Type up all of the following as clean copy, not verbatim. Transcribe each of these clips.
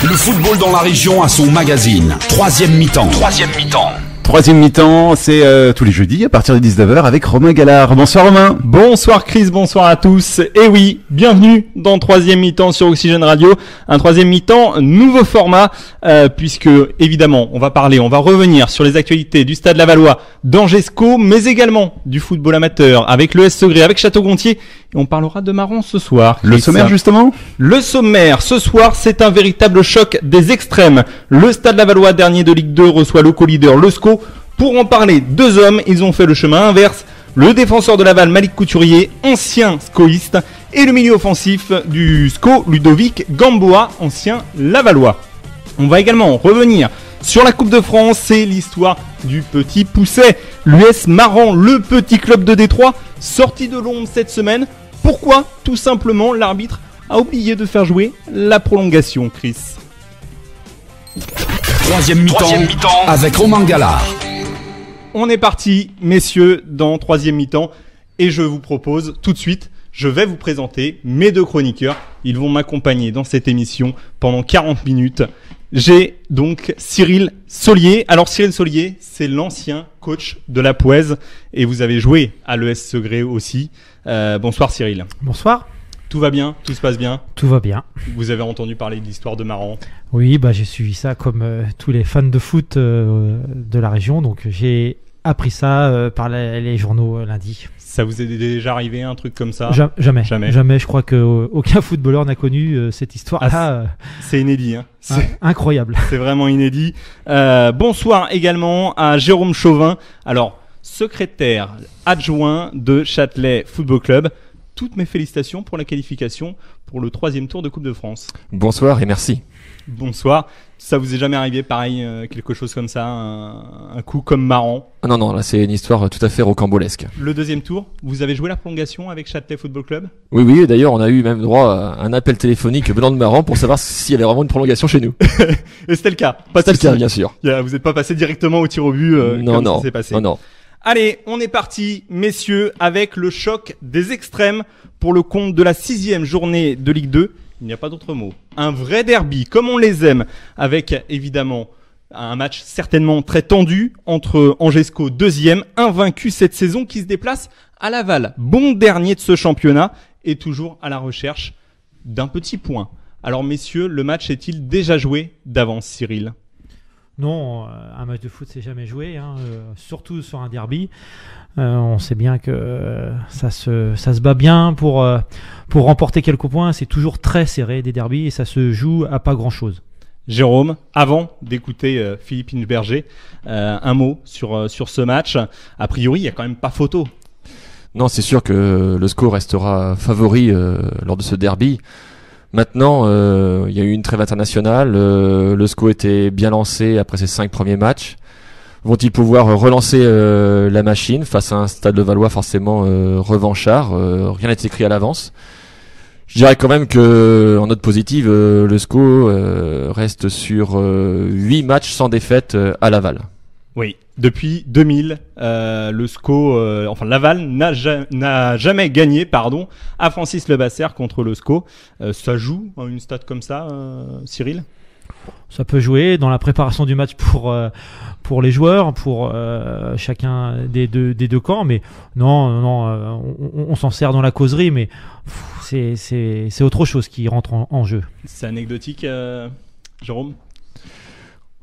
Le football dans la région a son magazine. Troisième mi-temps. Troisième mi-temps, c'est tous les jeudis à partir de 19h avec Romain Gallard. Bonsoir Romain. Bonsoir Chris, bonsoir à tous. Et oui, bienvenue dans troisième mi-temps sur Oxygène Radio. Un troisième mi-temps, nouveau format, puisque évidemment, on va revenir sur les actualités du Stade Lavallois, d'Angesco, mais également du football amateur avec l'ES Segré, avec Château-Gontier. Et on parlera de Maron ce soir. Le sommaire justement ? Le sommaire, ce soir, c'est un véritable choc des extrêmes. Le Stade Lavallois, dernier de Ligue 2, reçoit le co-leader, le SCO. Pour en parler, deux hommes, ils ont fait le chemin inverse. Le défenseur de Laval, Malik Couturier, ancien scoïste, et le milieu offensif du SCO, Ludovic Gamboa, ancien Lavallois. On va également revenir sur la Coupe de France, c'est l'histoire du Petit Pousset. L'US Maran, le petit club de Détroit, sorti de l'ombre cette semaine. Pourquoi ? Tout simplement, l'arbitre a oublié de faire jouer la prolongation, Chris. Troisième mi-temps avec Romain Gallard. On est parti, messieurs, dans troisième mi-temps. Et je vous propose tout de suite, je vais vous présenter mes deux chroniqueurs. Ils vont m'accompagner dans cette émission pendant 40 minutes. J'ai donc Cyril Solier. Alors Cyril Solier, c'est l'ancien coach de la Pouèze. Et vous avez joué à l'ES Segré aussi. Bonsoir Cyril. Bonsoir. Tout va bien ? Tout se passe bien ? Tout va bien. Vous avez entendu parler de l'histoire de Maran ? Oui, j'ai suivi ça comme tous les fans de foot de la région. Donc j'ai appris ça par les journaux lundi. Ça vous est déjà arrivé un truc comme ça ? Jamais. Je crois qu'aucun footballeur n'a connu cette histoire. C'est inédit. Hein. C'est incroyable. C'est vraiment inédit. Bonsoir également à Jérôme Chauvin. Alors, secrétaire adjoint de Châtelet Football Club. Toutes mes félicitations pour la qualification pour le 3e tour de Coupe de France. Bonsoir et merci. Bonsoir. Ça vous est jamais arrivé pareil, quelque chose comme ça, un coup comme Maran ? Non, là c'est une histoire tout à fait rocambolesque. Le 2e tour, vous avez joué la prolongation avec Châtelet Football Club ? Oui, d'ailleurs on a eu même droit à un appel téléphonique venant de Maran pour savoir s'il y avait vraiment une prolongation chez nous. Et c'était le cas ? C'était le cas, bien sûr. Vous n'êtes pas passé directement au tir au but comme ça s'est passé ? Non. Allez, on est parti, messieurs, avec le choc des extrêmes pour le compte de la 6e journée de Ligue 2. Il n'y a pas d'autre mot. Un vrai derby, comme on les aime, avec évidemment un match certainement très tendu entre Angesco 2e, invaincu cette saison, qui se déplace à Laval, bon dernier de ce championnat, et toujours à la recherche d'un petit point. Alors messieurs, le match est-il déjà joué d'avance, Cyril ? Non, un match de foot c'est jamais joué, surtout sur un derby. On sait bien que ça se bat bien pour remporter quelques points. C'est toujours très serré des derbys et ça se joue à pas grand chose. Jérôme, avant d'écouter Philippe Inchberger, un mot sur ce match. A priori, il n'y a quand même pas photo. Non, c'est sûr que le SCO restera favori lors de ce derby. Maintenant, il y a eu une trêve internationale. Le SCO était bien lancé après ses 5 premiers matchs. Vont-ils pouvoir relancer la machine face à un Stade Levallois forcément revanchard ? Rien n'est écrit à l'avance. Je dirais quand même que, en note positive, le SCO reste sur 8 matchs sans défaite à Laval. Oui, depuis 2000, le SCO, Laval n'a jamais gagné, à Francis Lebasser contre le SCO. Ça joue une stat comme ça, Cyril ? Ça peut jouer dans la préparation du match pour les joueurs, pour chacun des deux camps, mais non, on s'en sert dans la causerie, mais c'est autre chose qui rentre en jeu. C'est anecdotique, Jérôme ?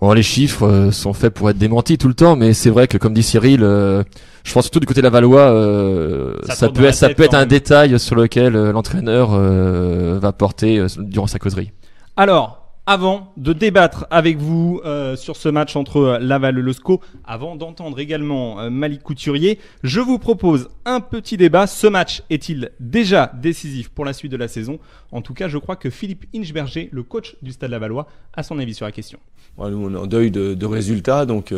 Bon, les chiffres sont faits pour être démentis tout le temps, mais c'est vrai que, comme dit Cyril, je pense surtout du côté lavallois, ça peut être un détail sur lequel l'entraîneur va porter durant sa causerie. Alors, avant de débattre avec vous sur ce match entre Laval et le SCO, avant d'entendre également Malik Couturier, je vous propose un petit débat. Ce match est-il déjà décisif pour la suite de la saison ? En tout cas, je crois que Philippe Inchberger, le coach du Stade Lavallois, a son avis sur la question. Nous, on est en deuil de résultats, donc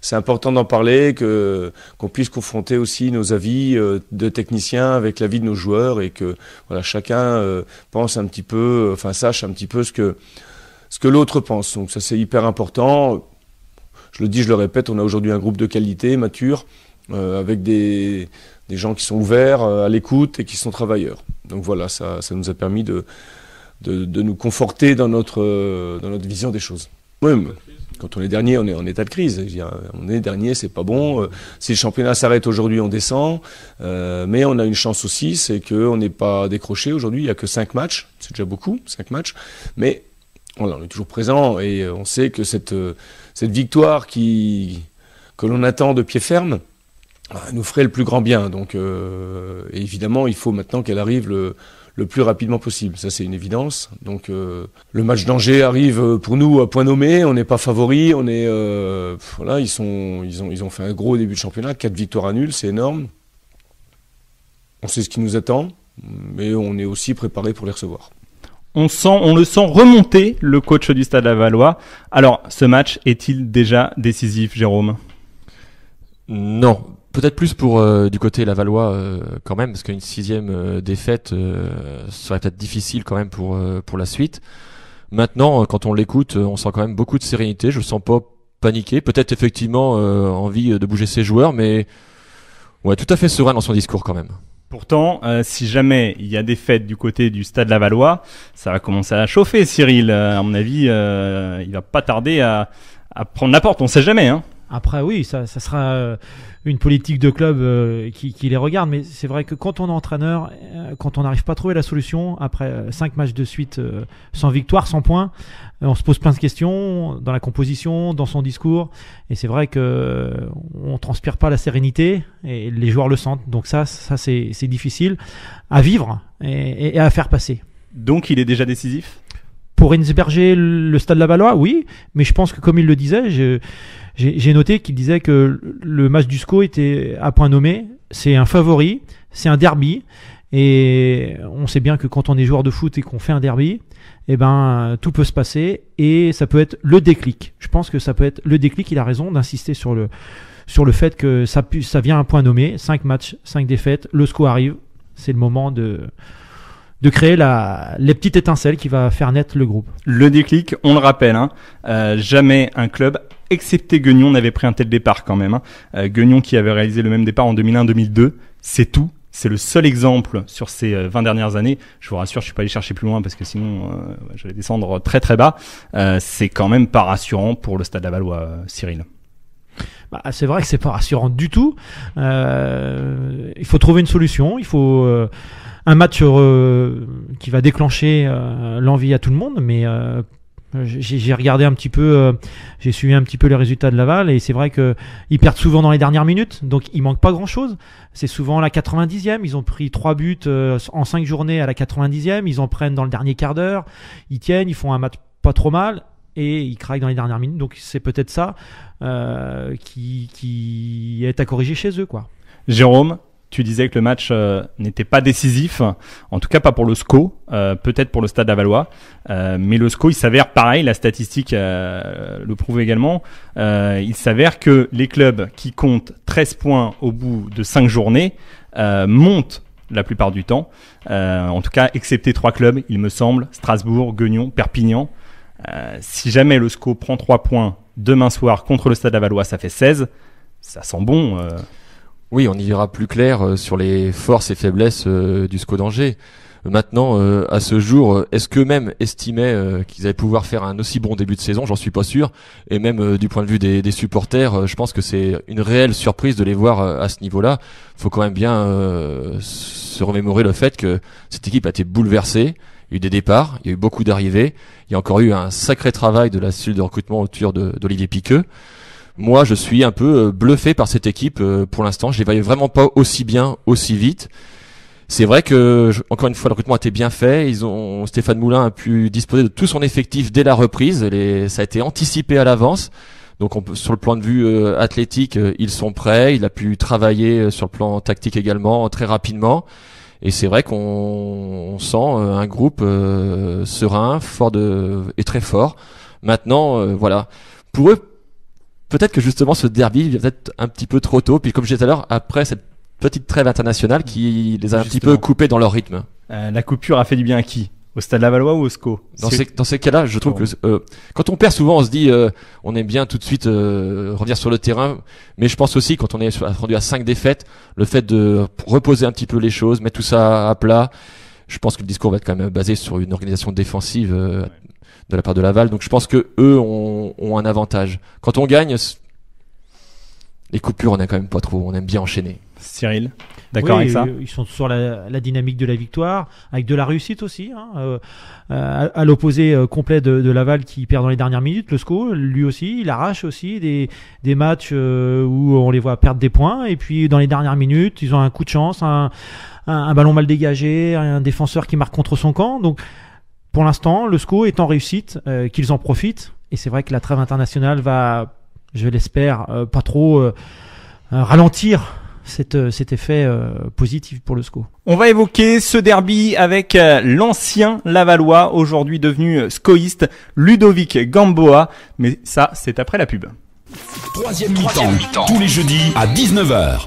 c'est important d'en parler, qu'on puisse confronter aussi nos avis de techniciens avec l'avis de nos joueurs et que chacun pense un petit peu, sache un petit peu ce que l'autre pense. Donc ça, c'est hyper important. Je le dis, je le répète, on a aujourd'hui un groupe de qualité, mature, avec des gens qui sont ouverts à l'écoute et qui sont travailleurs. Donc voilà, ça nous a permis de de nous conforter dans notre vision des choses. Oui, mais quand on est dernier, on est en état de crise. Je veux dire, on est dernier, c'est pas bon. Si le championnat s'arrête aujourd'hui, on descend. Mais on a une chance aussi, c'est qu'on n'est pas décroché aujourd'hui. Il n'y a que 5 matchs. C'est déjà beaucoup, 5 matchs. Mais voilà, on est toujours présent et on sait que cette victoire que l'on attend de pied ferme nous ferait le plus grand bien. Donc, et évidemment, il faut maintenant qu'elle arrive le plus rapidement possible. Ça, c'est une évidence. Donc, le match d'Angers arrive pour nous à point nommé. On n'est pas favori. On est, voilà, ils ont fait un gros début de championnat. 4 victoires à nul, c'est énorme. On sait ce qui nous attend, mais on est aussi préparé pour les recevoir. On le sent remonter, le coach du Stade Lavallois. Alors, ce match est-il déjà décisif, Jérôme ? Non, peut-être plus pour du côté Lavallois quand même, parce qu'une 6e défaite serait peut-être difficile quand même pour la suite. Maintenant, quand on l'écoute, on sent quand même beaucoup de sérénité. Je le sens pas paniqué, peut-être effectivement envie de bouger ses joueurs, mais ouais, tout à fait serein dans son discours quand même. Pourtant, si jamais il y a des fêtes du côté du Stade Lavallois, ça va commencer à chauffer, Cyril. À mon avis, il va pas tarder à prendre la porte. On sait jamais, hein. Après, oui, ça sera une politique de club qui les regarde. Mais c'est vrai que quand on est entraîneur, quand on n'arrive pas à trouver la solution, après 5 matchs de suite sans victoire, sans points, on se pose plein de questions dans la composition, dans son discours. Et c'est vrai que on transpire pas la sérénité et les joueurs le sentent. Donc ça c'est difficile à vivre et à faire passer. Donc il est déjà décisif ? Pour Ensberger, le Stade Lavallois, oui. Mais je pense que comme il le disait, j'ai noté qu'il disait que le match du SCO était à point nommé. C'est un favori, c'est un derby. Et on sait bien que quand on est joueur de foot et qu'on fait un derby, eh ben, tout peut se passer et ça peut être le déclic. Je pense que ça peut être le déclic. Il a raison d'insister sur le fait que ça vient à point nommé. 5 matchs, 5 défaites. Le SCO arrive. C'est le moment de créer les petites étincelles qui va faire naître le groupe. Le déclic, on le rappelle, hein, jamais un club, excepté Guignon, n'avait pris un tel départ quand même. Guignon qui avait réalisé le même départ en 2001-2002, c'est tout. C'est le seul exemple sur ces 20 dernières années. Je vous rassure, je suis pas allé chercher plus loin parce que sinon j'allais descendre très très bas. C'est quand même pas rassurant pour le Stade Lavallois, Cyril. Bah, c'est vrai que c'est pas rassurant du tout. Il faut trouver une solution. Il faut un match qui va déclencher l'envie à tout le monde, mais j'ai regardé un petit peu, j'ai suivi un petit peu les résultats de Laval et c'est vrai que ils perdent souvent dans les dernières minutes, donc il manque pas grand chose. C'est souvent la 90e, ils ont pris 3 buts en 5 journées à la 90e, ils en prennent dans le dernier quart d'heure, ils tiennent, ils font un match pas trop mal et ils craquent dans les dernières minutes, donc c'est peut-être ça qui est à corriger chez eux, quoi. Jérôme, tu disais que le match n'était pas décisif, en tout cas pas pour le SCO, peut-être pour le Stade Lavallois, mais le SCO, il s'avère pareil, la statistique le prouve également, il s'avère que les clubs qui comptent 13 points au bout de 5 journées montent la plupart du temps, en tout cas excepté 3 clubs, il me semble, Strasbourg, Guignon, Perpignan. Si jamais le SCO prend 3 points demain soir contre le Stade Lavallois, ça fait 16, ça sent bon. Oui, on y verra plus clair sur les forces et faiblesses du SCO d'Angers. Maintenant, à ce jour, est-ce qu'eux-mêmes estimaient qu'ils allaient pouvoir faire un aussi bon début de saison ? J'en suis pas sûr. Et même du point de vue des supporters, je pense que c'est une réelle surprise de les voir à ce niveau-là. Faut quand même bien se remémorer le fait que cette équipe a été bouleversée. Il y a eu des départs, il y a eu beaucoup d'arrivées. Il y a encore eu un sacré travail de la cellule de recrutement autour d'Olivier Piqueux. Moi, je suis un peu bluffé par cette équipe pour l'instant. Je les voyais vraiment pas aussi bien, aussi vite. C'est vrai que, encore une fois, le recrutement a été bien fait. Stéphane Moulin a pu disposer de tout son effectif dès la reprise. Ça a été anticipé à l'avance. Donc, sur le plan de vue athlétique, ils sont prêts. Il a pu travailler sur le plan tactique également très rapidement. Et c'est vrai qu'on sent un groupe serein, et très fort. Maintenant, voilà. Pour eux, peut-être que justement ce derby vient peut-être un petit peu trop tôt, puis comme je disais tout à l'heure, après cette petite trêve internationale qui les a un petit peu coupés dans leur rythme. La coupure a fait du bien à qui ? Au Stade Lavallois ou au SCO ? Dans ces cas-là, je trouve que quand on perd souvent, on se dit on aime bien tout de suite revenir sur le terrain, mais je pense aussi quand on est rendu à 5 défaites, le fait de reposer un petit peu les choses, mettre tout ça à plat, je pense que le discours va être quand même basé sur une organisation défensive de la part de Laval. Donc je pense que eux ont un avantage. Quand on gagne, les coupures, on a quand même pas trop. On aime bien enchaîner. Cyril, d'accord avec ça? Ils sont sur la dynamique de la victoire, avec de la réussite aussi. À l'opposé complet de Laval qui perd dans les dernières minutes, le SCO, lui aussi, il arrache aussi des matchs où on les voit perdre des points. Et puis dans les dernières minutes, ils ont un coup de chance, un ballon mal dégagé, un défenseur qui marque contre son camp. Donc pour l'instant, le SCO est en réussite, qu'ils en profitent. Et c'est vrai que la trêve internationale va, je l'espère, pas trop ralentir cet effet positif pour le SCO. On va évoquer ce derby avec l'ancien Lavallois, aujourd'hui devenu scoïste, Ludovic Gamboa. Mais ça, c'est après la pub. Troisième mi-temps, tous les jeudis à 19h.